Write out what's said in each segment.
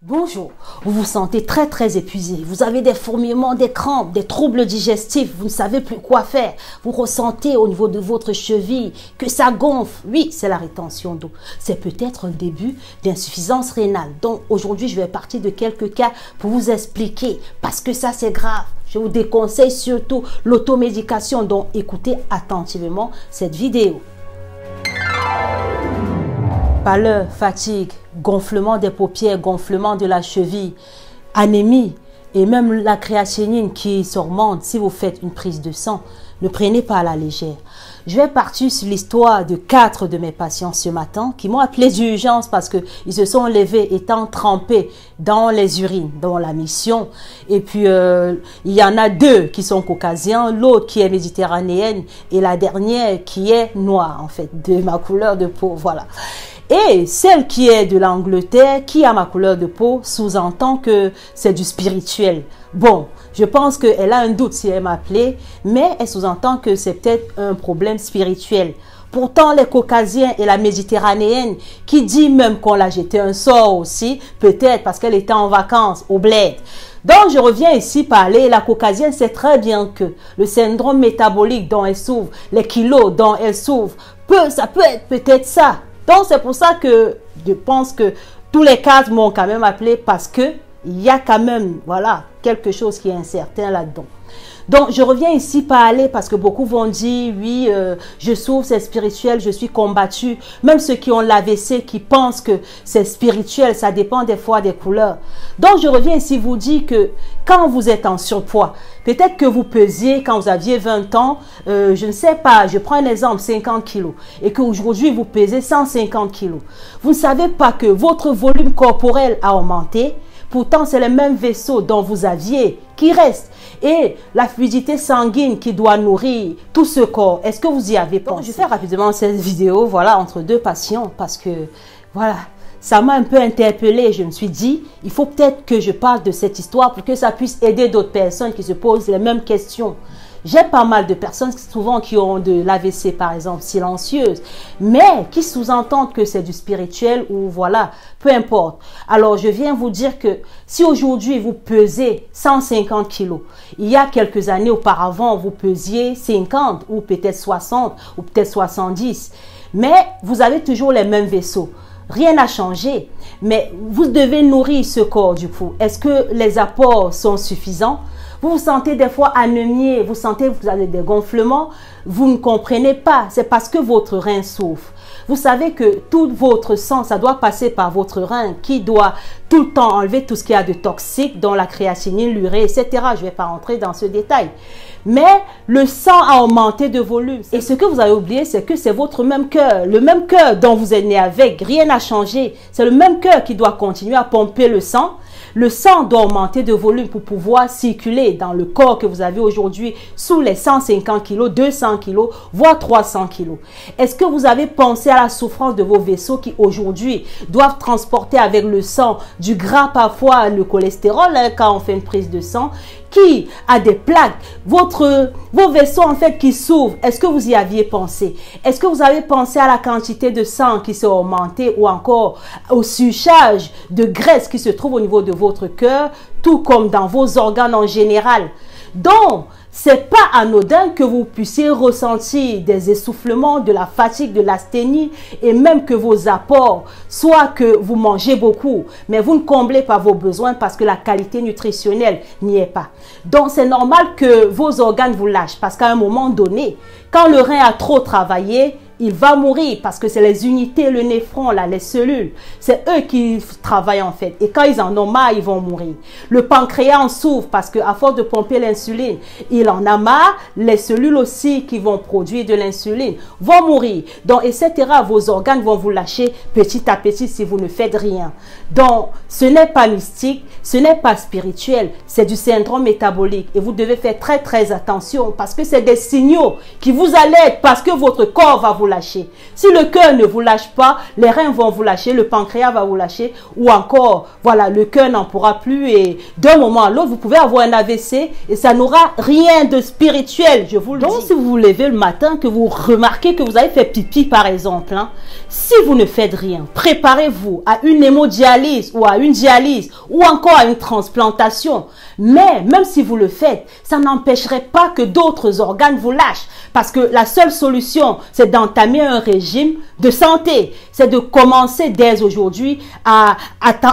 Bonjour, vous vous sentez très épuisé, vous avez des fourmillements, des crampes, des troubles digestifs, vous ne savez plus quoi faire, vous ressentez au niveau de votre cheville que ça gonfle, oui c'est la rétention d'eau, c'est peut-être un début d'insuffisance rénale. Donc aujourd'hui je vais partir de quelques cas pour vous expliquer parce que ça c'est grave. Je vous déconseille surtout l'automédication, donc écoutez attentivement cette vidéo. Pâleur, fatigue, gonflement des paupières, gonflement de la cheville, anémie et même la créatinine qui surmonte si vous faites une prise de sang. Ne prenez pas à la légère. Je vais partir sur l'histoire de 4 de mes patients ce matin qui m'ont appelé d'urgence parce qu'ils se sont levés étant trempés dans les urines, dans la mission. Et puis, il y en a 2 qui sont caucasiens, l'autre qui est méditerranéenne et la dernière qui est noire, en fait, de ma couleur de peau, voilà. Et celle qui est de l'Angleterre, qui a ma couleur de peau, sous-entend que c'est du spirituel. Bon, je pense qu'elle a un doute si elle m'a appelé, mais elle sous-entend que c'est peut-être un problème spirituel. Pourtant, les caucasiens et la méditerranéenne, qui dit même qu'on l'a jeté un sort aussi, peut-être parce qu'elle était en vacances au bled. Donc, je reviens ici parler, la caucasienne sait très bien que le syndrome métabolique dont elle souffre, les kilos dont elle souffre, ça peut être peut-être ça. Donc, c'est pour ça que je pense que tous les cas m'ont quand même appelé parce que il y a quand même, voilà, quelque chose qui est incertain là-dedans. Donc, je reviens ici parler parce que beaucoup vont dire, oui, je souffre, c'est spirituel, je suis combattu. Même ceux qui ont l'AVC, qui pensent que c'est spirituel, ça dépend des fois des couleurs. Donc, je reviens ici vous dire que quand vous êtes en surpoids, peut-être que vous pesiez quand vous aviez 20 ans, je ne sais pas, je prends un exemple, 50 kilos, et qu'aujourd'hui vous pesez 150 kilos. Vous ne savez pas que votre volume corporel a augmenté. Pourtant, c'est le même vaisseau dont vous aviez qui reste. Et la fluidité sanguine qui doit nourrir tout ce corps. Est-ce que vous y avez pensé? Donc, je fais rapidement cette vidéo, voilà, entre 2 patients parce que, voilà, ça m'a un peu interpellée. Je me suis dit, il faut peut-être que je parle de cette histoire pour que ça puisse aider d'autres personnes qui se posent les mêmes questions. J'ai pas mal de personnes souvent qui ont de l'AVC par exemple silencieuse, mais qui sous-entendent que c'est du spirituel ou voilà, peu importe. Alors je viens vous dire que si aujourd'hui vous pesez 150 kilos, il y a quelques années auparavant vous pesiez 50 ou peut-être 60 ou peut-être 70, mais vous avez toujours les mêmes vaisseaux. Rien n'a changé, mais vous devez nourrir ce corps du coup. Est-ce que les apports sont suffisants? Vous vous sentez des fois anémié, vous sentez que vous avez des gonflements, vous ne comprenez pas, c'est parce que votre rein souffre. Vous savez que tout votre sang, ça doit passer par votre rein qui doit tout le temps enlever tout ce qu'il y a de toxique, dont la créatinine, l'urée, etc. Je ne vais pas rentrer dans ce détail. Mais le sang a augmenté de volume. Et ce que vous avez oublié, c'est que c'est votre même cœur. Le même cœur dont vous êtes né avec, rien n'a changé. C'est le même cœur qui doit continuer à pomper le sang. Le sang doit augmenter de volume pour pouvoir circuler dans le corps que vous avez aujourd'hui sous les 150 kg, 200 kg, voire 300 kg. Est-ce que vous avez pensé à la souffrance de vos vaisseaux qui aujourd'hui doivent transporter avec le sang du gras, parfois le cholestérol, hein, quand on fait une prise de sang, qui a des plaques, vos vaisseaux en fait qui s'ouvrent? Est-ce que vous y aviez pensé? Est-ce que vous avez pensé à la quantité de sang qui s'est augmentée ou encore au surcharge de graisse qui se trouve au niveau de votre cœur, tout comme dans vos organes en général? Donc, c'est pas anodin que vous puissiez ressentir des essoufflements, de la fatigue, de l'asthénie et même que vos apports, soit que vous mangez beaucoup, mais vous ne comblez pas vos besoins parce que la qualité nutritionnelle n'y est pas. Donc, c'est normal que vos organes vous lâchent parce qu'à un moment donné, quand le rein a trop travaillé, il va mourir parce que c'est les unités, le néphron, là, les cellules. C'est eux qui travaillent en fait. Et quand ils en ont marre, ils vont mourir. Le pancréas en souffre parce qu'à force de pomper l'insuline, il en a marre. Les cellules aussi qui vont produire de l'insuline vont mourir. Donc, etc. Vos organes vont vous lâcher petit à petit si vous ne faites rien. Donc, ce n'est pas mystique, ce n'est pas spirituel. C'est du syndrome métabolique. Et vous devez faire très attention parce que c'est des signaux qui vous alertent parce que votre corps va vous lâcher. Si le cœur ne vous lâche pas, les reins vont vous lâcher, le pancréas va vous lâcher, ou encore, voilà, le cœur n'en pourra plus et d'un moment à l'autre, vous pouvez avoir un AVC et ça n'aura rien de spirituel, je vous le dis. Donc, si vous vous levez le matin, que vous remarquez que vous avez fait pipi, par exemple, hein, si vous ne faites rien, préparez-vous à une hémodialyse ou à une dialyse ou encore à une transplantation. Mais même si vous le faites, ça n'empêcherait pas que d'autres organes vous lâchent. Parce que la seule solution, c'est d'entamer un régime de santé. C'est de commencer dès aujourd'hui à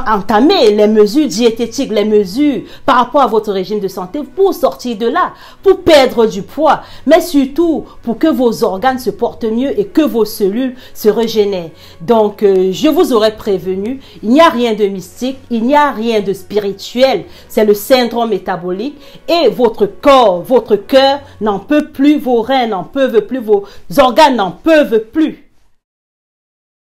entamer les mesures diététiques, les mesures par rapport à votre régime de santé pour sortir de là, pour perdre du poids, mais surtout pour que vos organes se portent mieux et que vos cellules se régénèrent. Donc, je vous aurais prévenu, il n'y a rien de mystique, il n'y a rien de spirituel. C'est le syndrome métabolique et votre corps, votre cœur n'en peut plus, vos reins n'en peuvent plus, vos organes n'en peuvent plus.